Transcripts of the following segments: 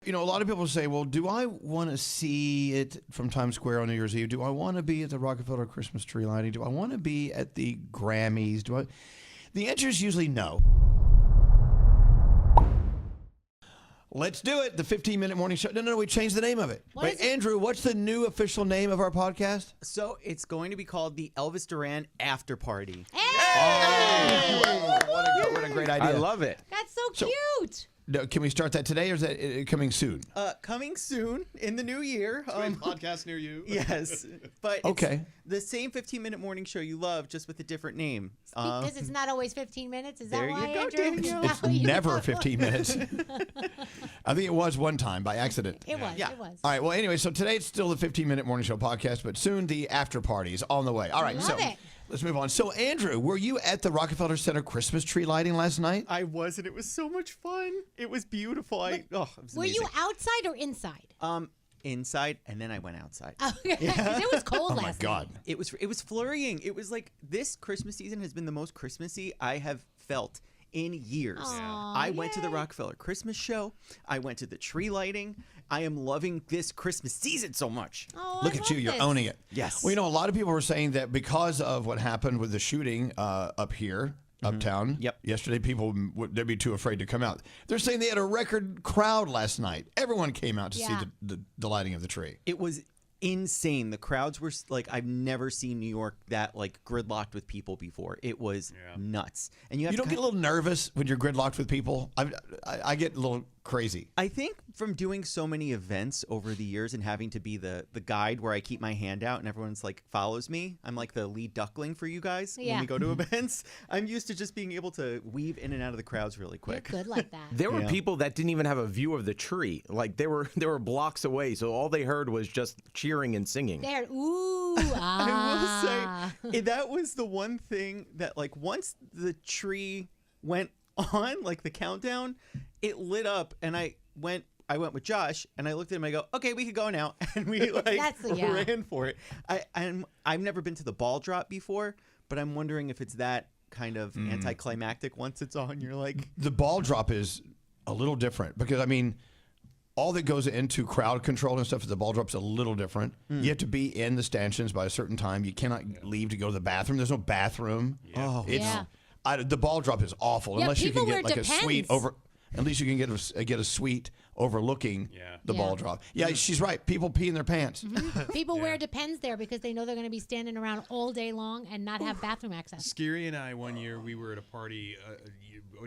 You know, a lot of people say, well, do I want to see it from Times Square on New Year's Eve? Do I want to be at the Rockefeller Christmas Tree lighting? Do I want to be at the Grammys? The answer is usually no. Let's do it. The 15-minute morning show. No, we changed the name of it. Wait, Andrew, what's the new official name of our podcast? So it's going to be called the Elvis Duran After Party. Hey! What a great idea. I love it. That's so cute. No, can we start that today, or is that coming soon? Coming soon in the new year. Podcast near you. Yes. But okay. The same 15-minute morning show you love, just with a different name. Because it's not always 15 minutes? Is that there why, you go, Andrew? Danielle. It's never 15 minutes. I think it was one time by accident. It was. Yeah. It was. All right. Well, anyway, so today it's still the 15-minute morning show podcast, but soon the after party is on the way. All right. Love it. Let's move on. So, Andrew, were you at the Rockefeller Center Christmas Tree lighting last night? I was, and it was so much fun. It was beautiful. It was were amazing. you outside or inside? Inside, and then I went outside. Okay. It was cold last Oh, my God. night. It was flurrying. It was like this Christmas season has been the most Christmassy I have felt in years. Aww, I went to the Rockefeller Christmas show. I went to the tree lighting. I am loving this Christmas season so much. Oh, Look at you. You're owning it. Yes. Well, you know, a lot of people were saying that because of what happened with the shooting up here, uptown, yesterday, people they'd be too afraid to come out. They're saying they had a record crowd last night. Everyone came out to see the lighting of the tree. It was insane. The crowds were like, I've never seen New York that like gridlocked with people before. It was nuts. And you don't get a little nervous when you're gridlocked with people? I get a little crazy. I think from doing so many events over the years and having to be the guide where I keep my hand out and everyone's like follows me. I'm like the lead duckling for you guys when we go to events. I'm used to just being able to weave in and out of the crowds really quick. You're good like that. There were people that didn't even have a view of the tree. Like they were blocks away, so all they heard was just cheering and singing. They heard, ooh, I will say that was the one thing that like once the tree went on, like the countdown, it lit up, and I went with Josh, and I looked at him. I go, "Okay, we could go now," and we ran for it. I've never been to the ball drop before, but I'm wondering if it's that kind of anticlimactic. Once it's on, you're like, the ball drop is a little different because I mean, all that goes into crowd control and stuff, the ball drop's a little different. You have to be in the stanchions by a certain time. You cannot leave to go to the bathroom. There's no bathroom. Oh, the ball drop is awful unless you can get like a suite over. At least you can get a suite overlooking the ball drop. Yeah, she's right. People pee in their pants. People wear Depends there because they know they're going to be standing around all day long and not have bathroom access. Scary and I, one year, we were at a party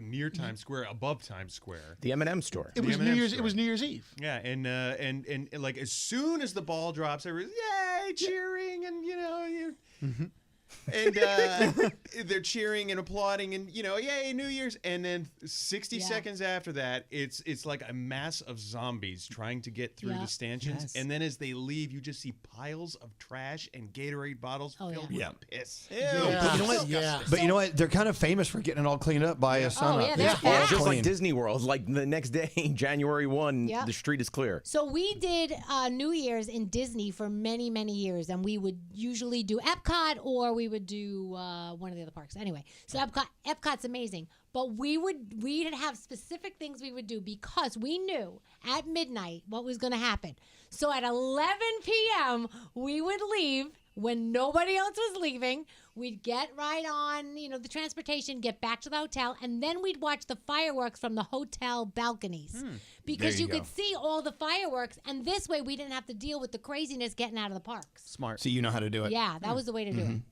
near Times Square, above Times Square. The M&M store. It was New Year's. It was New Year's Eve. Yeah, and like as soon as the ball drops, everyone's yay, cheering, and and they're cheering and applauding and yay New Year's, and then 60 seconds after that it's like a mass of zombies trying to get through the stanchions, and then as they leave you just see piles of trash and Gatorade bottles filled with piss. But you know what? But you know what? They're kind of famous for getting it all cleaned up by a sunup. They're just like Disney World. Like the next day, January 1, the street is clear. So we did New Year's in Disney for many, many years, and we would usually do Epcot or we would do one of the other parks. Anyway, so Epcot's amazing, but we'd have specific things we would do because we knew at midnight what was going to happen. So at 11 p.m. we would leave when nobody else was leaving. We'd get right on, the transportation, get back to the hotel, and then we'd watch the fireworks from the hotel balconies because you could see all the fireworks, and this way we didn't have to deal with the craziness getting out of the parks. Smart. So you know how to do it. Yeah, that was the way to do it.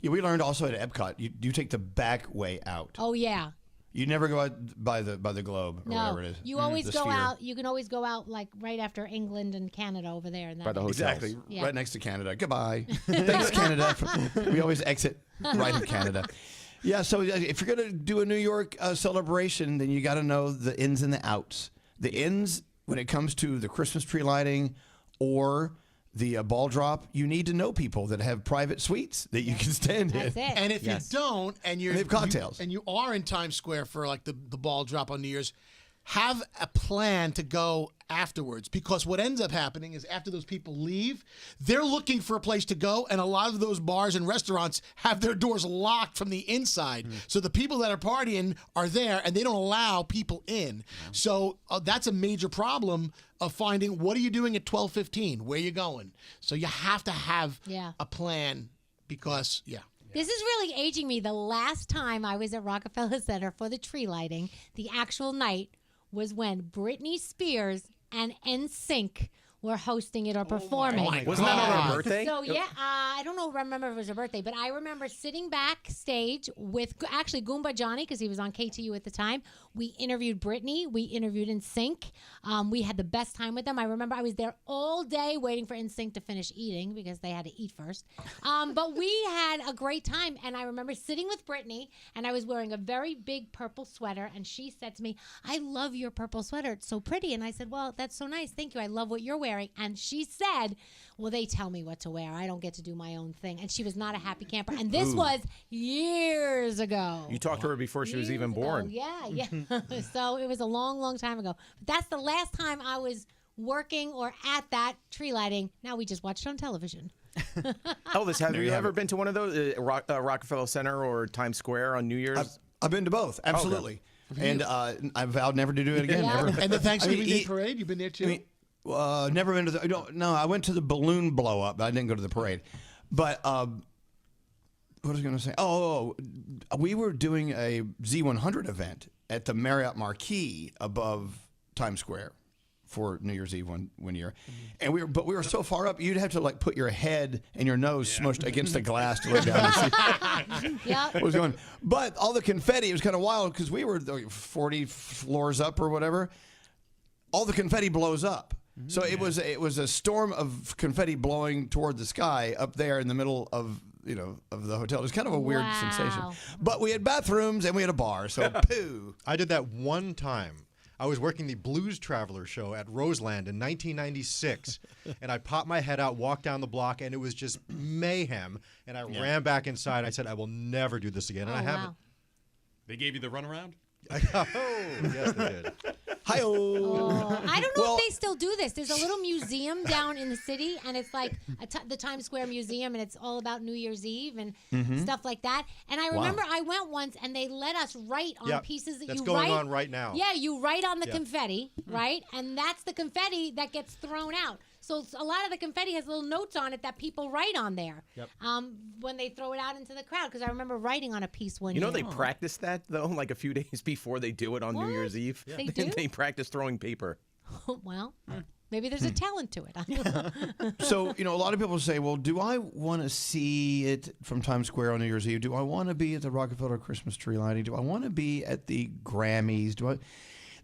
Yeah, we learned also at Epcot, you take the back way out. Oh yeah. You never go out by the globe or whatever it is. You always go out. You can always go out like right after England and Canada over there. And by the hotels. Exactly, right next to Canada. Goodbye. Thanks, Canada. We always exit right at Canada. Yeah, so if you're going to do a New York celebration, then you got to know the ins and the outs. The ins, when it comes to the Christmas tree lighting or the ball drop, you need to know people that have private suites that you can stand in. That's it. And if you don't, and they have cocktails, and you are in Times Square for like the ball drop on New Year's, have a plan to go afterwards, because what ends up happening is after those people leave, they're looking for a place to go, and a lot of those bars and restaurants have their doors locked from the inside. So the people that are partying are there, and they don't allow people in. So that's a major problem of finding, what are you doing at 12:15? Where you going? So you have to have a plan, because, This is really aging me. The last time I was at Rockefeller Center for the tree lighting, the actual night was when Britney Spears and NSYNC were hosting it or performing. Wasn't that on her birthday? So I don't remember if it was her birthday, but I remember sitting backstage with actually Goomba Johnny, because he was on KTU at the time. We interviewed Britney. We interviewed NSYNC. We had the best time with them. I remember I was there all day waiting for NSYNC to finish eating, because they had to eat first. But we had a great time, and I remember sitting with Britney, and I was wearing a very big purple sweater, and she said to me, "I love your purple sweater. It's so pretty." And I said, "Well, that's so nice. Thank you. I love what you're wearing." And she said, "Well, they tell me what to wear. I don't get to do my own thing." And she was not a happy camper. And this was years ago. You talked to her before she was even born. Yeah. So it was a long, long time ago. But that's the last time I was working or at that tree lighting. Now we just watched it on television. Elvis, have you ever been to one of those, Rockefeller Center or Times Square on New Year's? I've been to both, absolutely. And I vowed never to do it again. Yeah. Never. and the Thanksgiving Day parade, you've been there too? Never been to the. No, I went to the balloon blow up. But I didn't go to the parade. But what was I going to say? We were doing a Z100 event at the Marriott Marquis above Times Square for New Year's Eve one year, and we were so far up, you'd have to like put your head and your nose smushed against the glass to look down and see what was going. But all the confetti, it was kind of wild, because we were 40 floors up or whatever. All the confetti blows up. So it was a storm of confetti blowing toward the sky up there in the middle of the hotel. It was kind of a weird sensation. But we had bathrooms and we had a bar, so poo. I did that one time. I was working the Blues Traveler show at Roseland in 1996, and I popped my head out, walked down the block, and it was just mayhem. And I ran back inside. I said, I will never do this again, and I haven't. They gave you the runaround? Oh, yes, they did. Hi-oh. I don't know if they still do this. There's a little museum down in the city, and it's like the Times Square Museum, and it's all about New Year's Eve and stuff like that. And I remember I went once, and they let us write on pieces that that's you going write. on right now. Yeah, you write on the confetti, right? And that's the confetti that gets thrown out. So a lot of the confetti has little notes on it that people write on there when they throw it out into the crowd. Because I remember writing on a piece one year. They practice that, though, like a few days before they do it on New Year's Eve. They do? They practice throwing paper. Well, maybe there's a talent to it. I don't know. So, a lot of people say, well, do I want to see it from Times Square on New Year's Eve? Do I want to be at the Rockefeller Christmas Tree lighting? Do I want to be at the Grammys?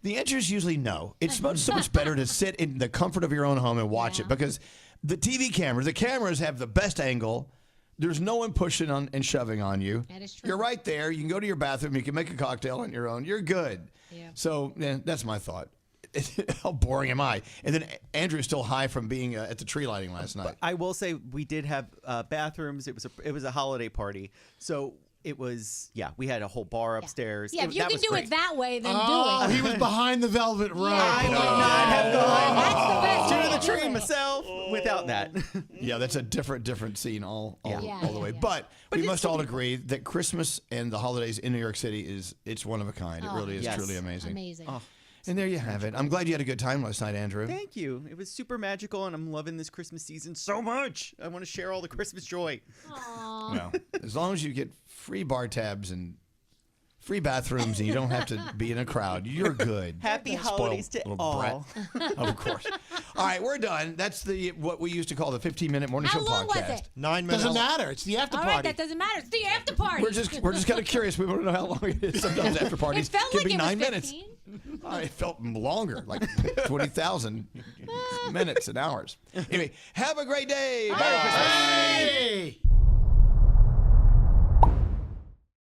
The answer is usually no. It's so much better to sit in the comfort of your own home and watch it, because the cameras have the best angle. There's no one pushing on and shoving on you. That is true. You're right there. You can go to your bathroom. You can make a cocktail on your own. You're good. Yeah. So that's my thought. How boring am I? And then Andrew's still high from being at the tree lighting last night. I will say we did have bathrooms. It was a holiday party, so it was we had a whole bar upstairs. Yeah, if you that can was do great. it that way, then Oh, do it. he was behind the velvet rope. I would not have gone That's the best to way the to do tree it. myself without that. Yeah, that's a different scene all the way. Yeah. But we must all agree that Christmas and the holidays in New York City it's one of a kind. It really is truly amazing. Amazing. And there you have it. I'm glad you had a good time last night, Andrew. Thank you. It was super magical, and I'm loving this Christmas season so much. I want to share all the Christmas joy. Aw. Well, as long as you get free bar tabs and free bathrooms and you don't have to be in a crowd, you're good. Happy Spoiled holidays to little all. brat. Of course. All right, we're done. That's what we used to call the 15-minute morning How show long podcast. was it? 9 minutes. Doesn't matter. It's the after All party. right, that doesn't matter. It's the after party. We're just kind of curious. We want to know how long it is. Sometimes after parties It felt can like be it was 9 minutes. 15. It felt longer, like 20,000 minutes and hours. Anyway, have a great day. Merry Christmas. Hey!